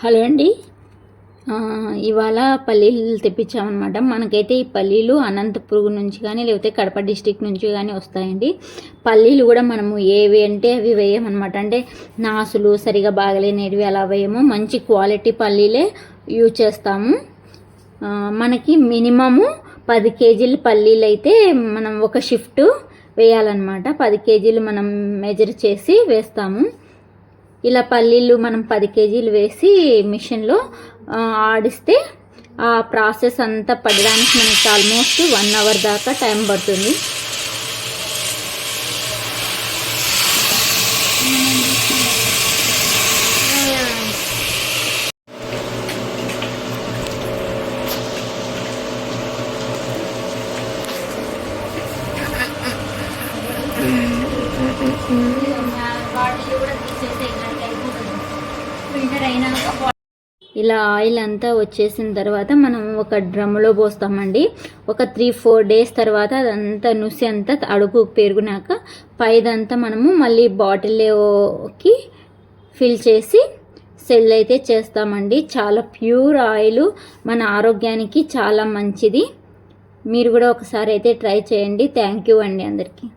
Hello అండి. ఇవాళ పల్లీలు తెప్పించామన్నమాట. మనకైతే ఈ పల్లీలు అనంతపురం నుంచి కానీ లేకపోతే కడప డిస్టిక్ నుంచి కానీ వస్తాయండి. పల్లీలు కూడా మనము ఏవి అంటే అవి వేయమన్నమాట. అంటే నాసులు సరిగా బాగలేనివి అలా వేయము. మంచి క్వాలిటీ పల్లీలే యూజ్ చేస్తాము. మనకి మినిమము 10 కేజీల పల్లీలు అయితే మనం ఒక షిఫ్ట్ వేయాలన్నమాట. 10 కేజీలు మనం మెజర్ చేసి వేస్తాము. ఇలా పల్లీలు మనం 10 కేజీలు వేసి మిషన్లో ఆడిస్తే ఆ ప్రాసెస్ అంతా పడడానికి మనకి ఆల్మోస్ట్ 1 అవర్ దాకా టైం పడుతుంది. ఇలా ఆయిల్ అంతా వచ్చేసిన తర్వాత మనం ఒక డ్రమ్లో పోస్తామండి. ఒక 3-4 డేస్ తర్వాత అదంతా నుసి అంతా అడుగు పెరుగునాక పైదంతా మనము మళ్ళీ బాటిల్లోకి ఫిల్ చేసి సెల్ అయితే చేస్తామండి. చాలా ప్యూర్ ఆయిల్, మన ఆరోగ్యానికి చాలా మంచిది. మీరు కూడా ఒకసారి అయితే ట్రై చేయండి. థ్యాంక్ యూ అండి అందరికీ.